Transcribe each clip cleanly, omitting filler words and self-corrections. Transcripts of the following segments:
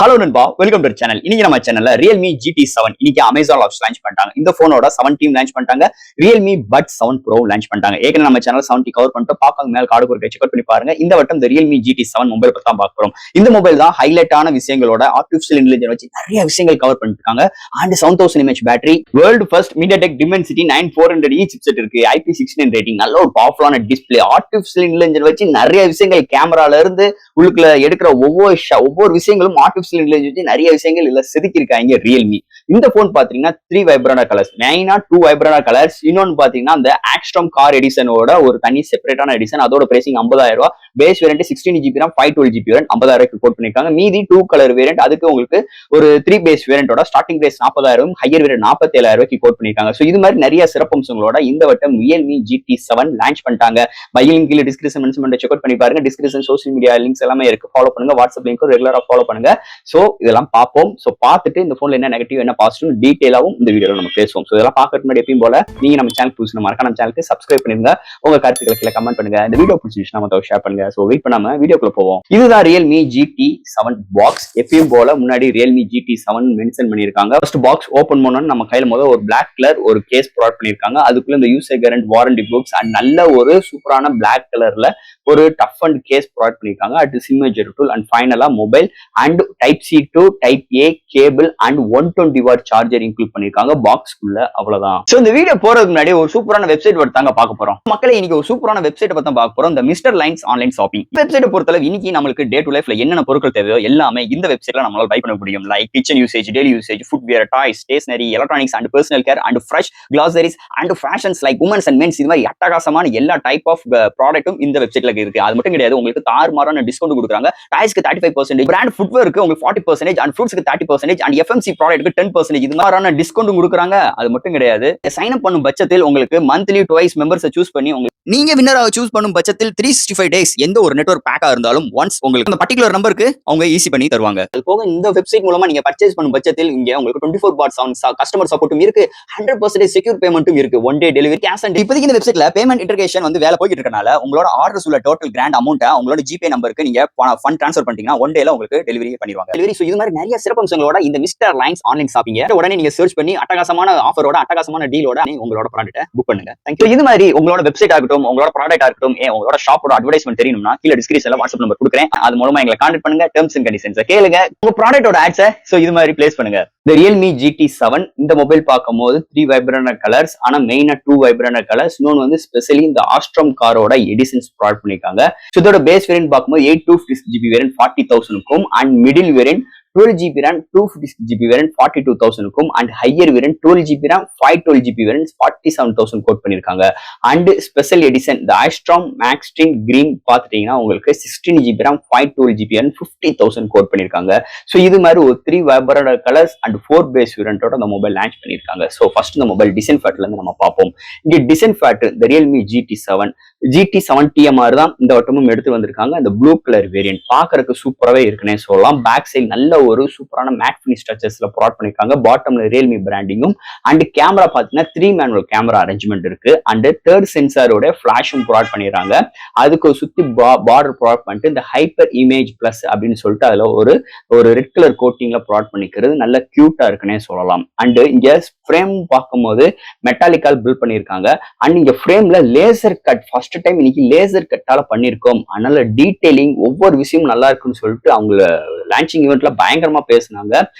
Hello நண்பா, welcome to channel. இன்னைக்கு நம்ம சேனல்ல Realme GT7 இன்னைக்கு அமேசான் லான்ச் பண்ணிட்டாங்க. இந்த போனோட 17 லான்ச் பண்ணிட்டாங்க. Realme Buds 7 Pro லான்ச் பண்ணிட்டாங்க. ஏற்கனவே நம்ம சேனல் 70 கவர் பண்ணிட்டு பார்க்காம மேல கார்டு ஒரு செக் அவுட் பண்ணி பாருங்க. இந்த வட்டம் இந்த Realme GT7 மொபைல் பத்தி தான் பார்க்க போறோம். இந்த மொபைல் தான் ஹைலைட்டான விஷயங்களோட ஆர்டிஃபிஷியல் இன்டெலிஜென்ஸ் வச்சு நிறைய விஷயங்கள் கவர் பண்ணிருக்காங்க. And 7000 mAh battery, world first MediaTek Dimensity 9400E chipset இருக்கு. IP69 ரேட்டிங், நல்ல ஒரு பவர்ஃபுல்லான டிஸ்பிளே, ஆர்டிஃபிஷியல் இன்டெலிஜென்ஸ் வச்சு நிறைய விஷயங்கள் கேமரால இருந்து உள்ளுக்குள்ள எடுக்கிற ஒவ்வொரு விஷயங்களும் ஆர்டிஃபிஷியல் இன்டெலிஜென்ஸ் நிறைய விஷயங்கள் இல்ல செதுக்கி இருக்காங்க ரியல்மி. இந்த போன் பாத்தீங்கன்னா 3 வைப்ரண்ட் கலர்ஸ், மெயினா 2 வைப்ரண்ட் கலர்ஸ். இன்னொன்னு பாத்தீங்கன்னா அந்த ஆக்ஸ்ட்ரம் கார் எடிஷனோட ஒரு தனி செப்பரேட்டான எடிஷன். அதோட பிரைசிங் 50,000 ரூபாய். Base variant 16GB RAM 512GB variant 50,000 code பண்ணிருக்காங்க. மீதி 2 கலர் வேரியன்ட், அதுக்கு உங்களுக்கு ஒரு 3 பேஸ் வேரியன்டோட starting price 40,000, higher variant 47,000 quote பண்ணிருக்காங்க. சோ இது மாதிரி நிறைய சிறப்பம்சங்களோட இந்த வட்டம் Realme GT7 லான்ச் பண்ணிட்டாங்க. பை லிங்க் கீழ டிஸ்கிரிப்ஷன் மென்ஷன் பண்ணி செக் அவுட் பண்ணி பாருங்க. டிஸ்கிரிப்ஷன் சோஷியல் மீடியா லிங்க்ஸ் எல்லாமே இருக்கு, ஃபாலோ பண்ணுங்க. வாட்ஸ்அப் லிங்க்கும் ரெகுலரா ஃபாலோ பண்ணுங்க. சோ இதெல்லாம் பார்ப்போம். சோ பார்த்துட்டு இந்த போன்ல என்ன நெகட்டிவ் என்ன பாசிட்டிவ் டீடைலாவும் இந்த வீடியோல நம்ம பேசுவோம். சோ இதெல்லாம் பார்க்கறதுக்கு முன்னாடி எப்பயும் போல நீங்க நம்ம சேனல் புதுசுனா மறக்காம நம்ம சேனலுக்கு சப்ஸ்கிரைப் பண்ணுங்க. உங்க கருத்துக்களை கீழ கமெண்ட் பண்ணுங்க. இந்த வீடியோ பிடிச்சிருந்துச்சுனா மத்தவங்க ஷேர் பண்ணுங்க. சோ வெயிட் பண்ணாம வீடியோக்குள்ள போவோம். இதுதான் Realme GT7 பாக்ஸ். எப்பயும் போல முன்னாடி Realme GT7 மென்ஷன் பண்ணிருக்காங்க. ஃபர்ஸ்ட் பாக்ஸ் ஓபன் பண்ணனும் நம்ம கையில முதல்ல ஒரு Black கலர் ஒரு கேஸ் ப்ரொவைட் பண்ணிருக்காங்க. அதுக்குள்ள இந்த யூசர் கேரண்ட் வாரண்டி புக்ஸ் அண்ட் நல்ல ஒரு சூப்பரான Black கலர்ல ஒரு டஃப் அண்ட் கேஸ் ப்ரொவைட் பண்ணிருக்காங்க. அடுத்து சிம் மேஜர் டூல் அண்ட் ஃபைனலா mobile and type C to type A cable and 120 watt charger include பண்ணிருக்காங்க பாக்ஸ்க்குள்ள. அவ்வளவுதான். சோ இந்த வீடியோ போறதுக்கு முன்னாடி ஒரு சூப்பரான வெப்சைட் தாங்க பார்க்க போறோம். மக்களே இன்னைக்கு ஒரு சூப்பரான வெப்சைட் பத்தி பார்க்க போறோம். இந்த மிஸ்டர் லைன்ஸ் ஆன்லைன் ஷாப்பிங் வெப்சைட்டை பொறுத்தளவு இன்னைக்கு நமக்கு டே டு லைஃப்ல என்னென்ன பொருட்கள் தேவையோ எல்லாமே இந்த வெப்சைட்ல நம்மளால பை பண்ண முடியும். Like kitchen usage, daily usage, footwear, toys, stationery, electronics and personal care and fresh groceries and fashions like women's and men's. இது மாதிரி அட்டகாசமான எல்லா டைப் ஆஃப் ப்ராடக்ட்டும் இந்த வெப்சைட்ல இருக்கு. அது மட்டும் கிடையாது, உங்களுக்கு தாறுமாறான டிஸ்கவுண்ட் கொடுக்குறாங்க. டாய்ஸ்க்கு 35%, பிராண்ட் ஃபுட்வேருக்கு உங்களுக்கு 40% அண்ட் ஃப்ரூட்ஸ்க்கு 30% அண்ட் FMC ப்ராடக்ட்க்கு 10%. இது மாதிரியான டிஸ்கவுண்ட் கொடுக்குறாங்க. அது மட்டும் கிடையாது, சைன் அப் பண்ணும் பட்சத்தில் உங்களுக்கு மந்த்லி ட்வைஸ் மெம்பர்ஸை சூஸ் பண்ணி நீங்க வின்னராக சூஸ் பண்ணும் பட்சத்தில் 365 டேஸ் எந்த ஒரு நெட்வொர்க் பேக்கா இருந்தாலும் ஒன்ஸ் உங்களுக்கு அந்த பர்டிகுலர் நம்பருக்கு அவங்க ஈஸி பண்ணி தருவாங்க. அது போக இந்த வெப்சைட் மூலமா நீங்க பர்ச்சேஸ் பண்ணும் பட்சத்தில் இங்க உங்களுக்கு 24/7 கஸ்டமர் சப்போர்ட்டும் இருக்கு, 100% செக்யூர் பேமெண்ட்டும் இருக்கு, 1 டே டெலிவரி, கேஷ் ஆன். இப்போதைக்கு இந்த வெப்சைட்ல பேமெண்ட் இன்டகிரேஷன் வேலை போயிட்டு இருக்கனால உங்களோட ஆர்டர்ஸ் உள்ள டோட்டல் கிராண்ட் அமௌண்ட்டை உங்களோட ஜிபே நம்பருக்கு நீங்க ஃபண்ட் ட்ரான்ஸ்ஃபர் பண்ணிட்டீங்கன்னா 1 டேல உங்களுக்கு டெலிவரி பண்ணிடுவாங்க. டெலிவரி. சோ இது மாதிரி நிறைய சிறப்பம்சங்களோட இந்த மிஸ்டர் லைன்ஸ் ஆன்லைன் ஷாப்பிங் உடனே நீங்க சர்ச் பண்ணி அட்டகாசமான ஆஃபரோட அட்டகாசமான டீலோட உங்களோட ப்ராடக்ட்டை புக் பண்ணுங்க. Thank you. இது மாதிரி உங்களோட வெப்சைட் ஆகட்டும், உங்களோட ப்ராடக்ட் ஆகட்டும், உங்களோட ஷாப்போட அட்வர்டைஸ்மென்ட் தெரியணும்னா கீழ டிஸ்கிரிப்ஷன்ல வாட்ஸ்அப் நம்பர் கொடுக்குறேன். அது மூலமா எங்களை கான்டாக்ட் பண்ணுங்க. டெர்ம்ஸ் அண்ட் கண்டிஷன்ஸ் கேளுங்க. உங்க ப்ராடக்ட்டோட ஆட்ஸை சோ இது மாதிரி பிளேஸ் பண்ணுங்க. இந்த Realme GT7 இந்த மொபைல் பார்க்கும்போது 3 வைப்ரண்ட் கலர்ஸ், ஆனா மெயினா 2 வைப்ரண்ட் கலர்ஸ். இன்னொன்னு ஸ்பெஷலி இந்த ஆஸ்ட்ரம் காரோட எடிஷன்ஸ் ப்ரொவைட் பண்ணிருக்காங்க. சோ இதோட பேஸ் வேரியன்ட் பார்க்கும்போது 8/256GB வேரியன்ட் 40,000க்கும் and middle variant 12GB RAM 256GB variant 42,000க்கும் and higher variant 12GB RAM 512GB variant 47,000 quote பண்ணிருக்காங்க. அண்ட் ஸ்பெஷல் எடிஷன் இந்த ஆஸ்ட்ரம் மேக்ஸ்ட்ரீம் கிரீன் பாத்துட்டீங்கன்னா உங்களுக்கு 16GB RAM 512GB variant 50,000 code பண்ணிருக்காங்க. சோ இது மாதிரி ஒரு 3 வைப்ரண்ட் கலர்ஸ் அண்ட் 4 பேஸ் வேரியன்ட்டோட அந்த மொபைல் லான்ச் பண்ணிருக்காங்க. சோ ஃபர்ஸ்ட் இந்த மொபைல் டிசைன் ஃபேட்ல இருந்து நம்ம பார்ப்போம். இங்க டிசைன் ஃபேட் இந்த Realme GT7 TMR தான் இந்த வட்டமும் எடுத்து வந்திருக்காங்க. அந்த ப்ளூ கலர் வேரியன்ட் பார்க்கறதுக்கு சூப்பராகவே இருக்குன்னே சொல்லலாம். பேக் சைடு நல்ல ஒரு சூப்பரான மேட் ஃபினிஷ் டச்சஸ்ல ப்ரொவைட் பண்ணிருக்காங்க. பாட்டம்ல Realme பிராண்டிங்கும் அண்ட் கேமரா பாத்தீங்கன்னா 3 மேனுவல் கேமரா அரேஞ்ச்மெண்ட் இருக்கு. அண்ட் 3rd சென்சாரோட ஃபிளாஷும் ப்ரொவைட் பண்ணிடுறாங்க. அதுக்கு சுத்தி பார்டர் ப்ரொவைட் பண்ணிட்டு இந்த ஹைப்பர் இமேஜ் பிளஸ் அப்படின்னு சொல்லிட்டு அதுல ஒரு ரெட் கலர் கோட்டிங்ல ப்ரொவைட் பண்ணிக்கிறது நல்ல கியூட்டா இருக்குன்னே சொல்லலாம். அண்ட் இங்க ஃப்ரேம் பார்க்கும்போது மெட்டாலிக்கால் பில்ட் பண்ணிருக்காங்க. அண்ட் இங்க ஃப்ரேம்ல லேசர் கட் ஃபர்ஸ்ட் டைம் இன்னைக்கு லேசர் கட்டால பண்ணிருக்கோம். அதனால டீடைலிங் ஒவ்வொரு விஷயமும் நல்லா இருக்குன்னு சொல்லிட்டு அவங்க லான்ச்சிங் ஈவெண்ட்ல பயங்கரமா பேசினாங்க.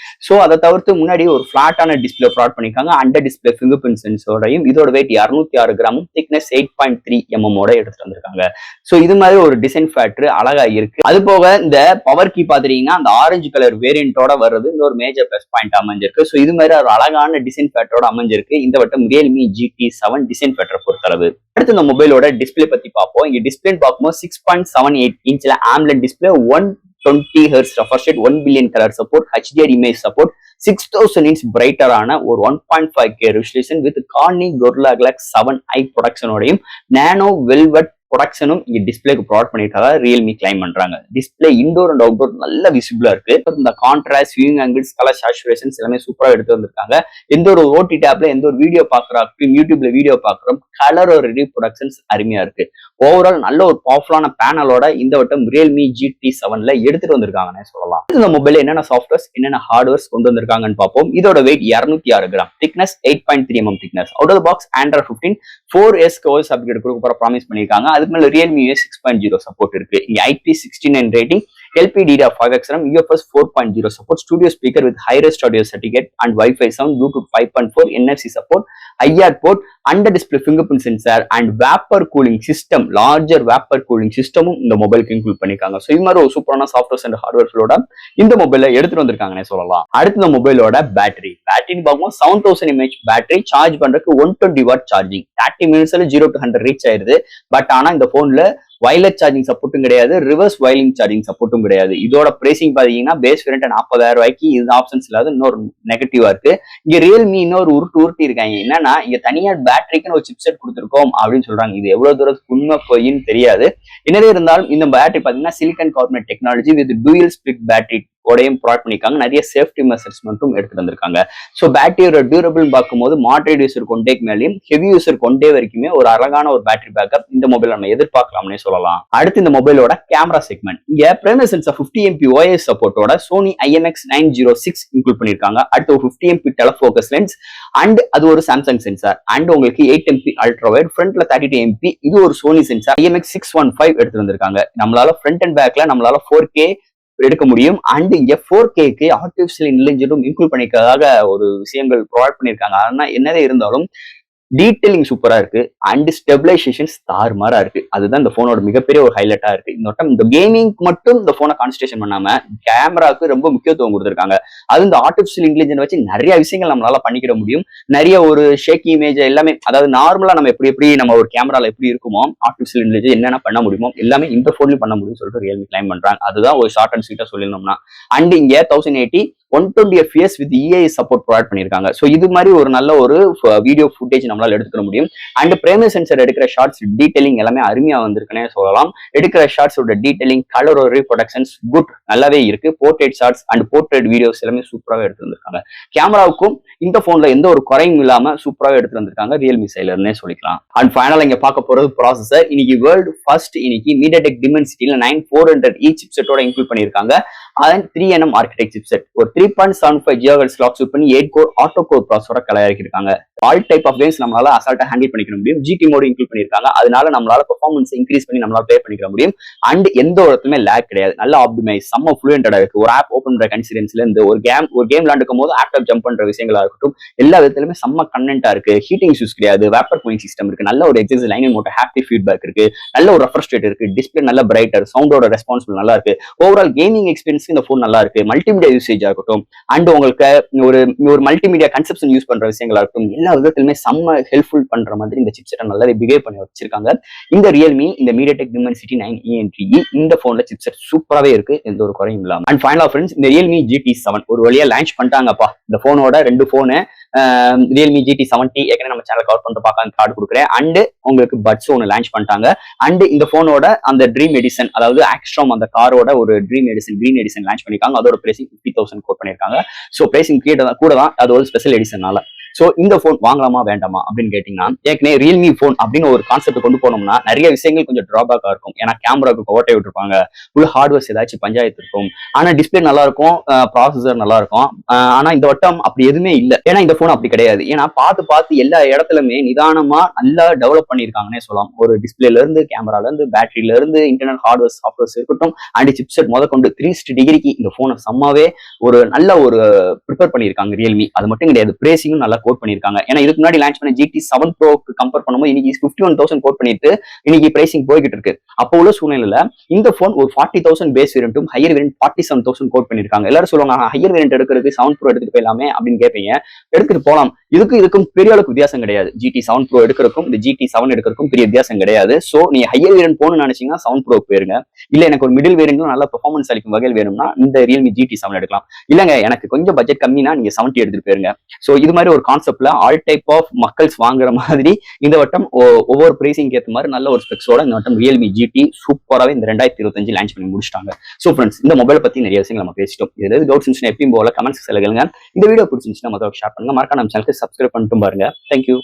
சோ அதை தவிர்த்து முன்னாடி ஒரு பிளாட்டான டிஸ்பிளே ப்ரொவைட் பண்ணிருக்காங்க. அண்டர் டிஸ்பிளே ஃபிங்கர் பிரிண்ட் சென்சரோடையும் இதோட வெயிட் 206 கிராமும் திக்னஸ் 8.3 mm எடுத்துட்டு வந்திருக்காங்க. சோ இது மாதிரி ஒரு டிசைன் ஃபேக்டர் அழகா இருக்கு. அது போக இந்த பவர் கீ பாத்தீங்கன்னா அந்த ஆரஞ்சு கலர் வேரியன்ட்டோட வர்றது இன்னொரு மேஜர் பிளஸ் பாயிண்ட் அமைஞ்சிருக்கு. சோ இது மாதிரி ஒரு அழகான டிசைன் ஃபேக்டரோட அமைஞ்சிருக்கு இந்த வட்டம் Realme GT7 டிசைன் ஃபேக்டர் பொறுத்தளவு. அடுத்து இந்த மொபைலோட டிஸ்பிளே பத்தி பார்ப்போம். இங்க டிஸ்பிளே பார்க்கும்போது 6.78 இன்ச்ல AMOLED display, 120 Hz refresh rate, 1 billion color support, HDR image support, 6000 inch brighter ஆன ஒரு 1.5K resolution with Corning Gorilla Glass 7i ப்ரொடக்ஷனோடையும் nano velvet ப்ரொடக்ஷனும் இங்க டிஸ்பிளேக்கு ப்ரொவைட் பண்ணிருக்காங்க ரியல்மி கிளைம் பண்றாங்க. டிஸ்பிளே இன்டோர் அண்ட் அவுட்டோர் நல்ல விசிபிளா இருக்கு. இந்த contrast, viewing angles, colour saturations எல்லாமே சூப்பரா எடுத்து வந்திருக்காங்க. எந்த ஒரு OTT ஆப்ல எந்த ஒரு வீடியோ பாக்குறாக்கும், யூடியூப்ல வீடியோ பாக்குறோம், கலர் ஒரு ப்ரொடக்ஷன்ஸ் அருமையா இருக்கு. ஓவரால் நல்ல ஒரு பவர்ஃபுல்லான பேனலோட இந்த வட்டம் ரியல்மி GT7ல எடுத்துட்டு வந்திருக்காங்கன்னு சொல்லலாம். இந்த மொபைல் என்னென்ன சாஃப்ட்வேர்ஸ், என்னென்ன ஹார்ட்வேர்ஸ் கொண்டு வந்திருக்காங்கன்னு பார்ப்போம். இதோட weight 206 gram, thickness 8.3 mm thickness. Out of box Android 15 4S OS update கொடுக்க போற ப்ராமிஸ் பண்ணிருக்காங்க. அதுக்கு மேல ரியல்மி US 6.0 சப்போர்ட் இருக்கு. IP69 rating, LPDDR5X RAM, UFS 4.0 support, studio speaker with high-res audio certificate and Wi-Fi sound, Bluetooth 5.4, NFC support, IR port, under-display fingerprint sensor and vapor cooling system, larger vapor cooling system இந்த மொபைலுக்கு include பண்ணிருக்காங்க. So இது மாதிரி ஒரு சூப்பரான softwares and ஹார்ட்வேர்ஸோட இந்த மொபைலை எடுத்துட்டு வந்திருக்காங்கன்னு சொல்லலாம். அடுத்த இந்த மொபைலோட பேட்டரின்னு பார்க்கும்போது 7000 mAh பேட்டரி, சார்ஜ் பண்றதுக்கு 120 வாட் சார்ஜிங், 30 மினிட்ஸ்ல 0 to 100 ரீச் ஆயிருது. பட் ஆனா இந்த போன்ல வயர்லெஸ் சார்ஜிங் சப்போர்ட்டும் கிடையாது, ரிவர்ஸ் வயலிங் சார்ஜிங் சப்போர்ட்டும் கிடையாது. இதோட பிரைசிங் பாத்தீங்கன்னா பேஸ் வேரியன்ட் 40,000 ரூபாய்க்கு இது ஆப்ஷன்ஸ் இல்லாத இன்னொரு நெகட்டிவா இருக்கு. இங்க ரியல்மி இன்னொரு உருட்டி இருக்காங்க. என்னன்னா இங்க தனியா பேட்டரிக்குன்னு ஒரு சிப்செட் கொடுத்துருக்கோம் அப்படின்னு சொல்றாங்க. இது எவ்வளவு தூரத்துக்கு உண்மை போயின்னு தெரியாது. என்னதே இருந்தாலும் இந்த பேட்டரி பாத்தீங்கன்னா silicon carbonate technology with dual split battery ஓடையும் ப்ரொவைட் பண்ணிருக்காங்க. நிறைய சேஃப்டி மெஷர்ஸ் மட்டும் எடுத்துட்டு வந்திருக்காங்க. ஸோ பேட்டரியோட டியூரபிள் பார்க்கும்போது மாடரேட் யூசர் கொண்டே மேலேயும் ஹெவி யூசர் கொண்டே வரைக்குமே ஒரு அழகான ஒரு பேட்டரி பேக்கப் இந்த மொபைல் நம்ம எதிர்பார்க்கலாம்னே சொல்லலாம். அடுத்து இந்த மொபைலோட கேமரா செக்மெண்ட், இங்க பிரைமரி சென்சார் 50 MP OIS சப்போர்ட்டோட சோனி IMX906 இன்க்ளூட் பண்ணிருக்காங்க. அடுத்து ஒரு 50 MP டெலஃபோக்கஸ் லென்ஸ் அண்ட் அது ஒரு சாம்சங் சென்சார் அண்ட் உங்களுக்கு 8 MP அல்ட்ரா வைட், ஃப்ரண்ட்ல 32 MP இது ஒரு சோனி சென்சார் IMX615 எடுத்து வந்திருக்காங்க. நம்மளால ஃப்ரண்ட் அண்ட் பேக்ல நம்மளால 4K எடுக்க முடியும். அண்ட் இங்க 4K ஆர்டிபிஷியல் இன்டெலிஜென்ஸும் இன்க்ளூட் பண்ணிக்கிறதாக ஒரு விஷயங்கள் ப்ரொவைட் பண்ணிருக்காங்க. ஆனா என்னதே இருந்தாலும் டீடைலிங் சூப்பரா இருக்கு அண்ட் ஸ்டெபிலைசேஷன்ஸ் தாறுமாறா இருக்கு. அதுதான் இந்த போனோட மிகப்பெரிய ஒரு ஹைலைட்டா இருக்கு. இந்த கேமிங் மட்டும் இந்த போனை கான்சன்ட்ரேஷன் பண்ணாம கேமராவுக்கு ரொம்ப முக்கியத்துவம் கொடுத்திருக்காங்க. அது இந்த ஆர்டிபிஷியல் இன்டெலிஜென்ஸ் வச்சு நிறைய விஷயங்கள் நம்மளால பண்ணிக்கிட முடியும். நிறைய ஒரு ஷேக்கி இமேஜ் எல்லாமே, அதாவது நார்மலா நம்ம எப்படி நம்ம ஒரு கேமரால எப்படி இருக்குமோ ஆர்டிபிஷியல் இன்டெலிஜென்ஸ் என்னென்ன பண்ண முடியுமோ எல்லாமே இந்த போன்லயும் பண்ண முடியும்னு சொல்லிட்டு ரியல்மி கிளைம் பண்றாங்க. அதுதான் ஒரு ஷார்ட் அண்ட் ஸ்வீட்டா சொல்லிருந்தோம்னா. அண்ட் இங்க 1080 120 FPS with EIS support provide பண்ணிருக்காங்க. ஸோ இது மாதிரி ஒரு நல்ல ஒரு வீடியோ ஃபுட்டேஜ் நம்மளால எடுத்துக்க முடியும். அண்ட் பிரைமரி சென்சர் எடுக்கிற ஷார்ட்ஸ் டீடைலிங் எல்லாமே அருமையா வந்திருக்குன்னே சொல்லலாம். எடுக்கிற ஷார்ட்ஸோட டீடைலிங், கலர் ரீப்ரொடக்ஷன்ஸ் குட் நல்லாவே இருக்கு. Portrait shots and portrait videos எல்லாமே சூப்பராகவே எடுத்து வந்திருக்காங்க. கேமராவுக்கும் இந்த போன்ல எந்த ஒரு குறையும் இல்லாம சூப்பராகவே எடுத்து வந்திருக்காங்க ரியல்மி சைலர்னே சொல்லிக்கலாம். அண்ட் ஃபைனலா இங்க பார்க்க போறது ப்ராசஸர். இன்னைக்கு world first MediaTek Dimensity 9400E சிப்செட்டோட இன்க்ளூட் பண்ணிருக்காங்க. அதன் 3nm ஆர்கிடெக்ட் சிப்செட் ஒரு 3.75 GHz கிளாக் சூட் பண்ணி 8 கோர் ஆட்டோ கோர் ப்ராசஸரோட கலையாக்கிருக்காங்க. ஆல் டைப் ஆஃப் கேம்ஸ் நம்மளால அசால்ட்டா ஹேண்டில் பண்ணிக்க முடியும். GT மோட் இன்க்ளூட் பண்ணிருக்காங்க. அதனால நம்மளால பெர்ஃபார்மன்ஸ் இன்க்ரீஸ் பண்ணி நம்மளால ப்ளே பண்ணிக்க முடியும். அண்ட் எந்த ஒரு இடத்துலயுமே லேக் கிடையாது. நல்ல ஆப்டிமைஸ், செம்ம ஃப்ளூயண்டா இருக்கு. ஒரு ஆப் ஓபன் பண்ற கன்சிடென்ஸ்ல இருந்து ஒரு கேம் விளையாண்டுக்கும் போது ஆப்டாப் ஜம்ப் பண்ற விஷயங்களா இருக்கட்டும், எல்லா விதத்திலுமே செம்ம கண்டென்ட்டா இருக்கு. ஹீட்டிங் இஷ்யூஸ் கிடையாது. வேப்பர் கூலிங் சிஸ்டம் இருக்கு. நல்ல ஒரு x axis linear motor haptic feedback இருக்கு. நல்ல ஒரு ரெஃப்ரெஷ் ரேட் இருக்கு. டிஸ்பிளே நல்ல பிரைட்டர், சவுண்டோட ரெஸ்பான்சிபிள் நல்லா இருக்கு. ஓவரால் கேமிங் எக்ஸ்பீரியன்ஸ் இந்த போன் நல்லா இருக்கு. மல்டிமீடியா யூசேஜா இருக்கட்டும் அண்ட் உங்களுக்கு ஒரு மல்டிமீடியா கன்செப்ஷன் யூஸ் பண்ற விஷயங்களா இருக்கட்டும், எல்லா விதத்திலுமே செம்ம ஹெல்ப்ஃபுல் பண்ற மாதிரி இந்த சிப்செட்டை நல்லாவே பிஹேவ் பண்ணி வச்சிருக்காங்க. இந்த ரியல்மி இந்த MediaTek Dimensity 9E Entry இந்த போன்ல சிப்செட் சூப்பராகவே இருக்கு, எந்த ஒரு குறையும் இல்லாம. அண்ட் ஃபைனலா ஃப்ரெண்ட்ஸ், இந்த ரியல்மி GT7 ஒரு வழியா லான்ச் பண்ணிட்டாங்கப்பா. இந்த போனோட 2 போனு ரியல்மி GT7T ஏற்கனவே நம்ம சேனல் கவர் பண்ணிட்டு பார்க்க கார்டு கொடுக்குறேன். அண்ட் உங்களுக்கு பட்ஸ் ஒன்று லான்ச் பண்ணிட்டாங்க. அண்ட் இந்த போனோட அந்த ட்ரீம் எடிஷன், அதாவது ஆக்ஸ்ட்ராம் அந்த காரோட ஒரு dream edition green edition launch பண்ணிருக்காங்க. அதோட பிரைசிங் 50,000 கோட் பண்ணிருக்காங்க. ஸோ பிரைசிங் கூட தான், அது ஒரு ஸ்பெஷல் எடிஷனால. சோ இந்த போன் வாங்கலாமா வேண்டாமா அப்படின்னு கேட்டீங்கன்னா, ஏற்கனவே ரியல்மி போன் அப்படின்னு ஒரு கான்செப்ட் கொண்டு போனோம்னா நிறைய விஷயங்கள் கொஞ்சம் டிராபேக்கா இருக்கும். ஏன்னா கேமராவுக்கு ஓட்டை விட்டுருப்பாங்க, ஃபுல் ஹார்ட்வேர்ஸ் ஏதாச்சும் பஞ்சாயத்து இருக்கும். ஆனா டிஸ்பிளே நல்லா இருக்கும், ப்ராசஸர் நல்லா இருக்கும். ஆனா இந்த வட்டம் அப்படி எதுவுமே இல்லை. ஏன்னா இந்த போன் அப்படி கிடையாது. ஏன்னா பார்த்து எல்லா இடத்துலயுமே நிதானமா நல்லா டெவலப் பண்ணியிருக்காங்கன்னே சொல்லலாம். ஒரு டிஸ்பிளேல இருந்து, கேமரால இருந்து, பேட்டரியில இருந்து, இன்டர்னல் ஹார்ட்வேர் சாஃப்ட்வேர்ஸ் இருக்கட்டும் அண்ட் சிப்செட் முதற்கொண்டு 360 டிகிரிக்கு இந்த போனை செம்மாவே ஒரு நல்ல ஒரு ப்ரிப்பேர் பண்ணியிருக்காங்க ரியல்மி. அது மட்டும் கிடையாது, பிரேசிங்கும் நல்லா கோட் பண்ணிருக்காங்க. ஏன்னா இதுக்கு முன்னாடி லான்ச் பண்ண GT7 Proக்கு கம்பேர் பண்ணும்போது இன்னைக்கு 51,000 கோட் பண்ணிட்டு இன்னைக்கு பிரைசிங் போய்கிட்டு இருக்கு. அப்போ உள்ள சூழ்நிலையில இந்த போன் ஒரு 40,000 பேஸ் வேரியன்ட்டும் ஹையர் வேரியன்ட் 47,000 கோட் பண்ணிருக்காங்க. எல்லாரும் சொல்லுவாங்க ஹையர் வேரியன்ட் எடுக்கிறதுக்கு 7 Pro எடுத்துட்டு போயிடலாமே அப்படின்னு கேட்பீங்க. எடுத்துட்டு போலாம். இதுக்கும் பெரிய அளவுக்கு வித்தியாசம் கிடையாது. GT7 Pro எடுக்கிறதுக்கும் இந்த GT7 எடுக்கிறதுக்கும் பெரிய வித்தியாசம் கிடையாது. சோ நீங்க ஹையர் வேரியன்ட் போகணும்னு நினைச்சீங்கன்னா 7 Pro போயிருங்க. இல்ல எனக்கு ஒரு மிடில் வேரியன்ட்ல நல்ல பெர்ஃபார்மன்ஸ் அளிக்கும் வகையில் வேணும்னா இந்த Realme GT7 எடுக்கலாம். இல்லங்க எனக்கு கொஞ்சம் பட்ஜெட் கம்மினா நீங்க 70 எடுத்துட்டு போயிருங்க. சோ இது மாதிரி ஒரு கான்செப்ட்ல ஆல் டைப் ஆஃப் மக்கள்ஸ் வாங்குற மாதிரி இந்த வட்டம் ஒவ்வொரு பிரைசிங் ஏற்ற மாதிரி நல்ல ஒரு ஸ்பெக்ஸோட இந்த வட்டம் Realme GT சூப்பராகவே இந்த 2025 லான்ச் பண்ணி முடிச்சிட்டாங்க. சோ ஃப்ரெண்ட்ஸ் இந்த மொபைலை பத்தி நிறைய விஷயங்கள் நம்ம பேசிட்டோம். இதுல எது டவுட்ஸ் இருந்துச்சுன்னா எப்பயும் போல கமெண்ட்ஸ் சொல்லுங்க. இந்த வீடியோ பிடிச்சிருந்துச்சுன்னா மொத்தம் ஷேர் பண்ணுங்க. மறக்காம நம்ம சேனலுக்கு சப்ஸ்கிரைப் பண்ணிட்டு பாருங்க. தேங்க்யூ.